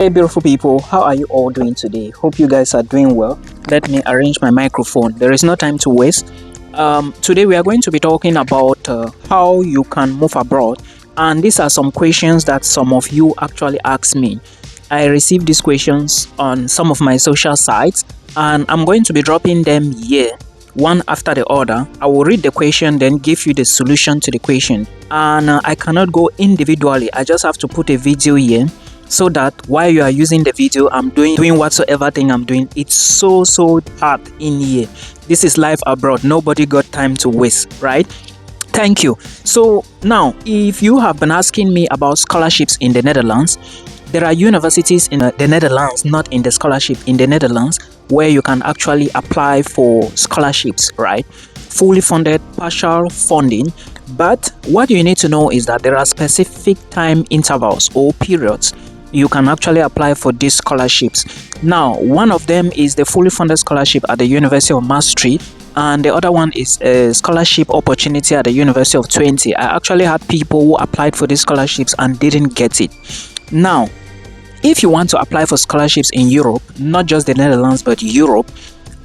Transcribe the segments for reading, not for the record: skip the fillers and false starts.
Hey beautiful people, how are you all doing today? Hope you guys are doing well. Let me arrange my microphone. There is no time to waste. Today we are going to be talking about how you can move abroad, and these are some questions that some of you actually asked me. I received these questions on some of my social sites, and I'm going to be dropping them here one after the other. I will read the question, then give you the solution to the question, and I cannot go individually. I just have to put a video here so that while you are using the video, I'm doing whatsoever thing I'm doing. It's so hard in here. This is life abroad. Nobody got time to waste, right? Thank you. So now, if you have been asking me about scholarships in the Netherlands, there are universities in the Netherlands, not in the scholarship, in the Netherlands, where you can actually apply for scholarships, right? Fully funded, partial funding. But what you need to know is that there are specific time intervals or periods you can actually apply for these scholarships. Now, one of them is the fully funded scholarship at the University of Maastricht, and the other one is a scholarship opportunity at the University of Twente. I actually had people who applied for these scholarships and didn't get it. Now, if you want to apply for scholarships in Europe, not just the Netherlands but Europe,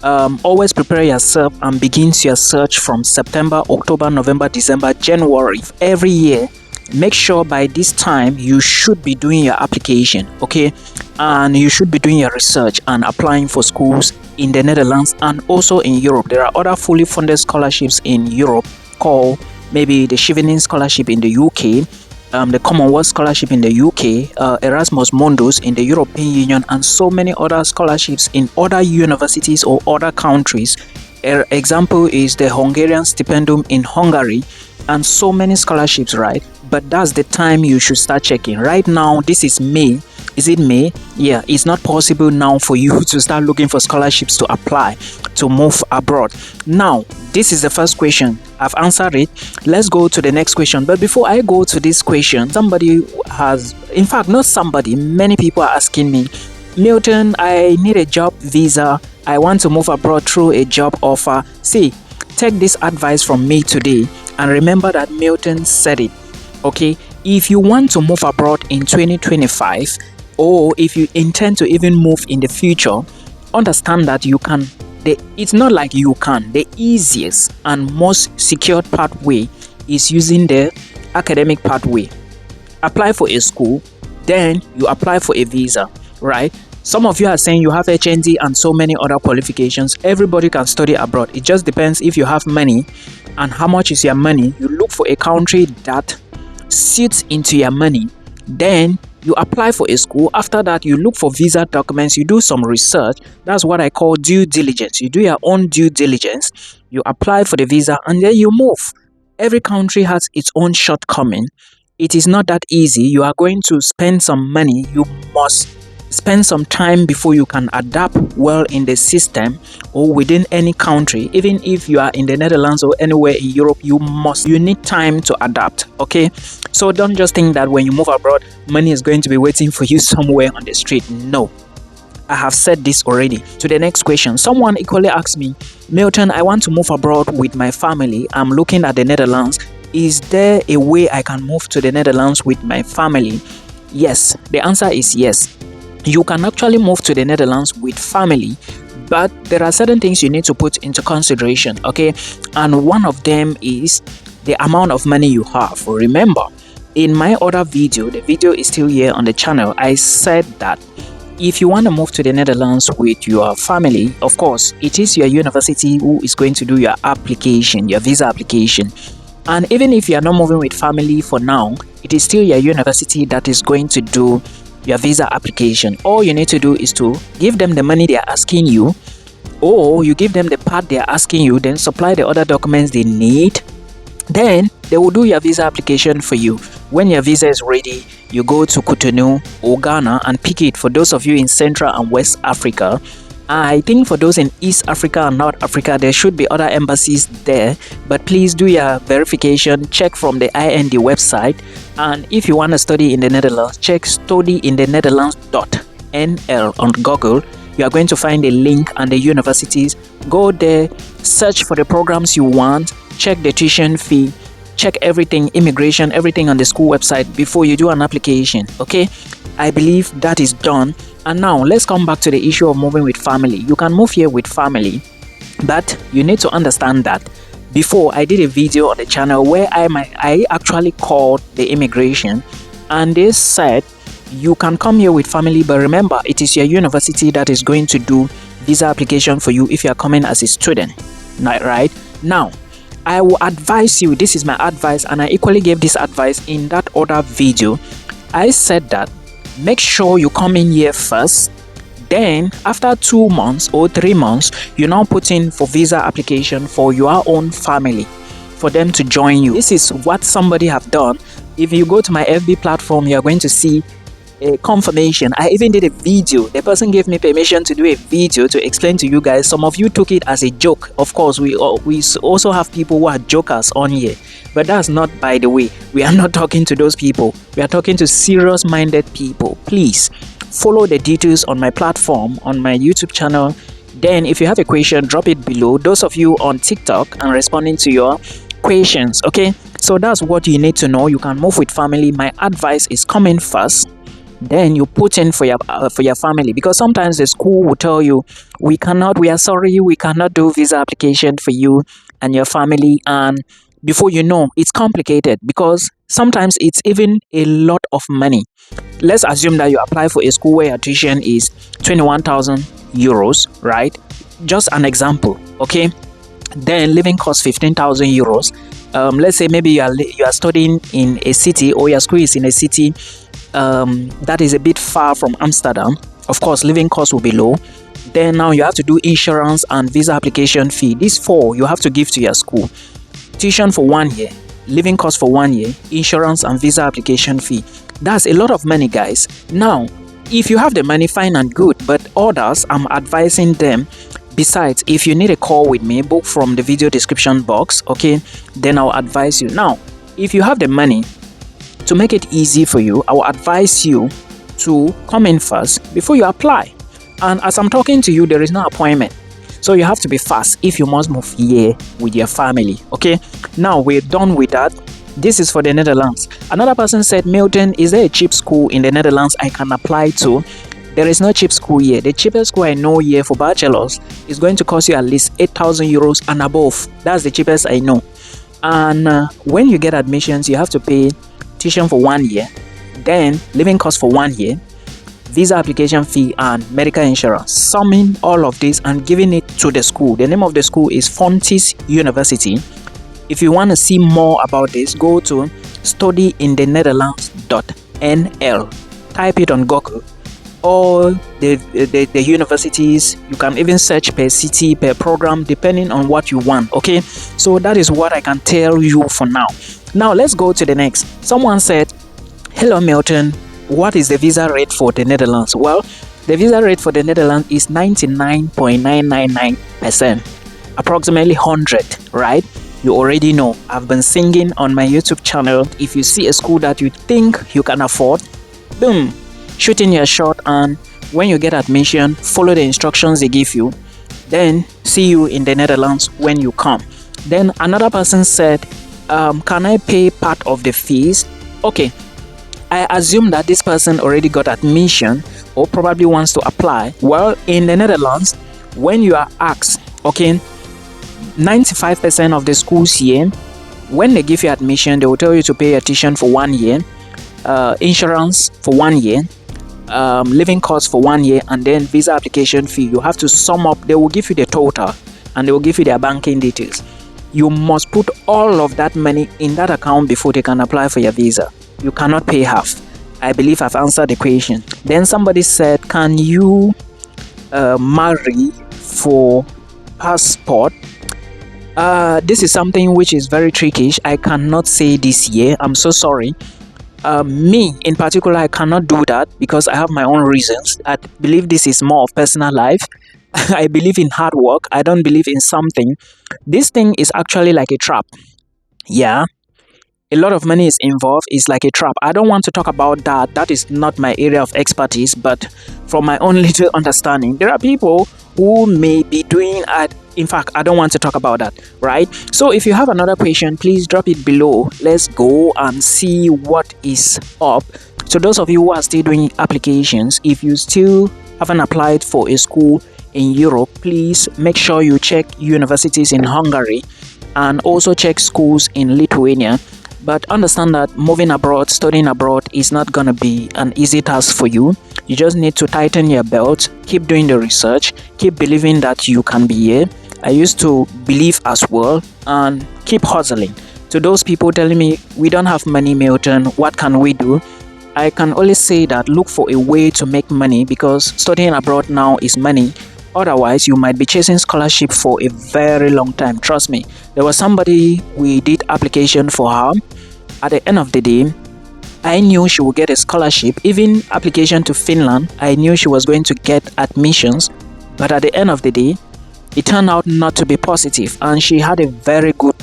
always prepare yourself and begin your search from September, October, November, December, January every year. Make sure by this time you should be doing your application, okay? And you should be doing your research and applying for schools in the Netherlands and also in Europe. There are other fully funded scholarships in Europe called maybe the Chevening Scholarship in the UK, the Commonwealth Scholarship in the UK, Erasmus Mundus in the European Union, and so many other scholarships in other universities or other countries. Example is the Hungarian Stipendium in Hungary, and so many scholarships, right? But that's the time you should start checking. Right now, this is May. Is it May? Yeah, it's not possible now for you to start looking for scholarships to apply to move abroad. Now, this is the first question. I've answered it. Let's go to the next question. But before I go to this question, somebody has, in fact, not somebody, many people are asking me, Milton, I need a job visa. I want to move abroad through a job offer. See, take this advice from me today and remember that Milton said it. Okay, if you want to move abroad in 2025, or if you intend to even move in the future, understand that you can. It's not like you can. The easiest and most secured pathway is using the academic pathway. Apply for a school, then you apply for a visa, right? Some of you are saying you have HND and so many other qualifications. Everybody can study abroad. It just depends if you have money and how much is your money. You look for a country that suits into your money, then you apply for a school. After that, you look for visa documents, you do some research. That's what I call due diligence. You do your own due diligence, you apply for the visa, and then you move. Every country has its own shortcoming. It is not that easy. You are going to spend some money. You must spend some time before you can adapt well in the system or within any country. Even if you are in the Netherlands or anywhere in Europe, you need time to adapt, okay? So don't just think that when you move abroad, money is going to be waiting for you somewhere on the street. No, I have said this already. To the next question, someone equally asked me, Milton, I want to move abroad with my family. I'm looking at the Netherlands. Is there a way I can move to the Netherlands with my family? Yes, the answer is yes. You can actually move to the Netherlands with family, but there are certain things you need to put into consideration, okay? And one of them is the amount of money you have. Remember, in my other video, the video is still here on the channel, I said that if you want to move to the Netherlands with your family, of course, it is your university who is going to do your application, your visa application. And even if you are not moving with family for now, it is still your university that is going to do your visa application. All you need to do is to give them the money they are asking you, or you give them the part they are asking you, then supply the other documents they need, then they will do your visa application for you. When your visa is ready, you go to Cotonou or Ghana and pick it. For those of you in Central and West Africa, I think for those in East Africa and North Africa, there should be other embassies there, but please do your verification, check from the IND website. And if you want to study in the Netherlands, check studyinthenetherlands.nl on Google. You are going to find a link and the universities. Go there, search for the programs you want, check the tuition fee, check everything, immigration, everything on the school website before you do an application. Okay, I believe that is done. And now let's come back to the issue of moving with family. You can move here with family, but you need to understand that before I did a video on the channel where I actually called the immigration, and they said you can come here with family, but remember, it is your university that is going to do visa application for you if you are coming as a student. Right now, I will advise you, this is my advice, and I equally gave this advice in that other video. I said that make sure you come in here first, then after 2 months or 3 months, you now put in for visa application for your own family, for them to join you. This is what somebody have done. If you go to my FB platform, you are going to see a confirmation. I even did a video. The person gave me permission to do a video to explain to you guys. Some of you took it as a joke. Of course, we also have people who are jokers on here, but that's not, by the way, we are not talking to those people. We are talking to serious minded people. Please follow the details on my platform, on my YouTube channel. Then if you have a question, drop it below. Those of you on TikTok, and responding to your questions. Okay, so that's what you need to know. You can move with family. My advice is come in first, then you put in for your family, because sometimes the school will tell you we are sorry, we cannot do visa application for you and your family. And before you know, it's complicated, because sometimes it's even a lot of money. Let's assume that you apply for a school where your tuition is 21,000 euros, right? Just an example. Okay, then living costs 15,000 euros. Let's say maybe you are studying in a city, or your school is in a city that is a bit far from Amsterdam. Of course, living costs will be low. Then now you have to do insurance and visa application fee. These 4 you have to give to your school. Tuition for 1 year, living costs for 1 year, insurance and visa application fee. That's a lot of money, guys. Now, if you have the money, fine and good, but others, I'm advising them. Besides, if you need a call with me, book from the video description box. Okay, then I'll advise you. Now, if you have the money, to make it easy for you, I will advise you to come in first before you apply. And as I'm talking to you, there is no appointment, so you have to be fast if you must move here with your family. Okay, now we're done with that. This is for the Netherlands. Another person said, Milton, is there a cheap school in the Netherlands I can apply to? There is no cheap school here. The cheapest school I know here for bachelors is going to cost you at least 8,000 euros and above. That's the cheapest I know. And when you get admissions, you have to pay tuition for 1 year, then living costs for 1 year, visa application fee, and medical insurance. Summing all of this and giving it to the school. The name of the school is Fontys University. If you want to see more about this, go to studyinthenetherlands.nl. Type it on Google. All the universities, you can even search per city, per program, depending on what you want. Okay, so that is what I can tell you for now. Now let's go to the next. Someone said, hello Milton, what is the visa rate for the Netherlands? Well, the visa rate for the Netherlands is 99.999%, approximately 100, right? You already know, I've been singing on my YouTube channel. If you see a school that you think you can afford, boom, shoot in your shot, and when you get admission, follow the instructions they give you. Then see you in the Netherlands when you come. Then another person said, can I pay part of the fees? Okay, I assume that this person already got admission or probably wants to apply. Well, in the Netherlands, when you are asked, okay, 95% of the schools here, when they give you admission, they will tell you to pay your tuition for 1 year, insurance for 1 year, living costs for 1 year, and then visa application fee. You have to sum up. They will give you the total, and they will give you their banking details. You must put all of that money in that account before they can apply for your visa. You cannot pay half. I believe I've answered the question. Then somebody said, can you marry for passport? This is something which is very tricky. I cannot say this year. I'm so sorry. Me in particular, I cannot do that because I have my own reasons. I believe this is more of personal life. I believe in hard work. I don't believe in something. This thing is actually like a trap. Yeah, a lot of money is involved. It's like a trap. I don't want to talk about that. That is not my area of expertise. But from my own little understanding, there are people who may be doing In fact, I don't want to talk about that, right? So if you have another question, please drop it below. Let's go and see what is up. So those of you who are still doing applications, if you still haven't applied for a school in Europe, please make sure you check universities in Hungary and also check schools in Lithuania. But understand that moving abroad, studying abroad is not going to be an easy task for you. You just need to tighten your belt, keep doing the research, keep believing that you can be here. I used to believe as well, and keep hustling. To those people telling me, we don't have money, Milton, what can we do? I can only say that look for a way to make money, because studying abroad now is money. Otherwise, you might be chasing scholarship for a very long time. Trust me. There was somebody, we did application for her. At the end of the day, I knew she would get a scholarship. Even application to Finland, I knew she was going to get admissions. But at the end of the day, it turned out not to be positive. And she had a very good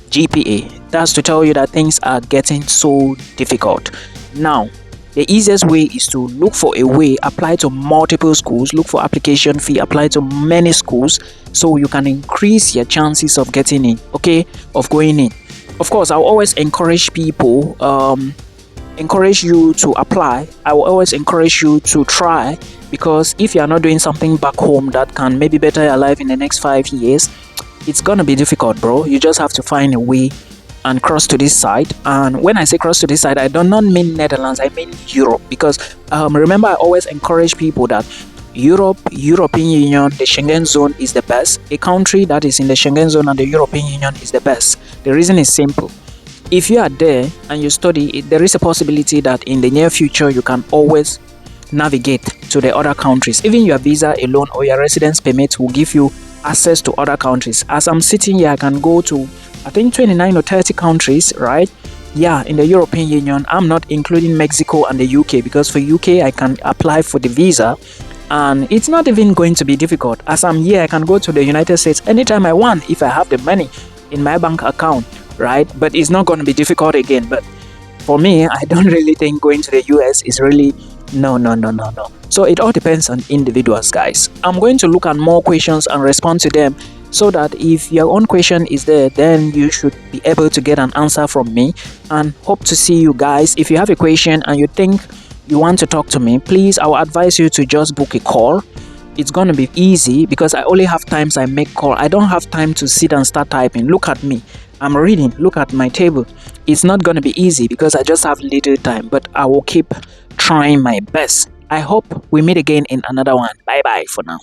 GPA. That's to tell you that things are getting so difficult. Now, the easiest way is to look for a way, apply to multiple schools, look for application fee, apply to many schools, so you can increase your chances of getting in, okay, of going in. Of course, I'll always encourage people, encourage you to apply. I will always encourage you to try, because if you are not doing something back home that can maybe better your life in the next 5 years, it's gonna be difficult, bro. You just have to find a way and cross to this side. And when I say cross to this side, I do not mean Netherlands, I mean Europe, because remember, I always encourage people that European Union, the Schengen zone is the best. A country that is in the Schengen zone and the European Union is the best. The reason is simple. If you are there and you study, there is a possibility that in the near future you can always navigate to the other countries. Even your visa alone or your residence permit will give you access to other countries. As I'm sitting here, I can go to, I think, 29 or 30 countries, right? Yeah, in the European Union. I'm not including Mexico and the UK, because for UK I can apply for the visa and it's not even going to be difficult. As I'm here, I can go to the United States anytime I want if I have the money in my bank account, right? But it's not going to be difficult again. But for me, I don't really think going to the US is really no. So it all depends on individuals, guys. I'm going to look at more questions and respond to them, so that if your own question is there, then you should be able to get an answer from me. And hope to see you guys. If you have a question and you think you want to talk to me, please, I will advise you to just book a call. It's going to be easy, because I only have times I make call. I don't have time to sit and start typing. Look at me, I'm reading. Look at my table. It's not going to be easy because I just have little time, but I will keep trying my best. I hope we meet again in another one. Bye bye for now.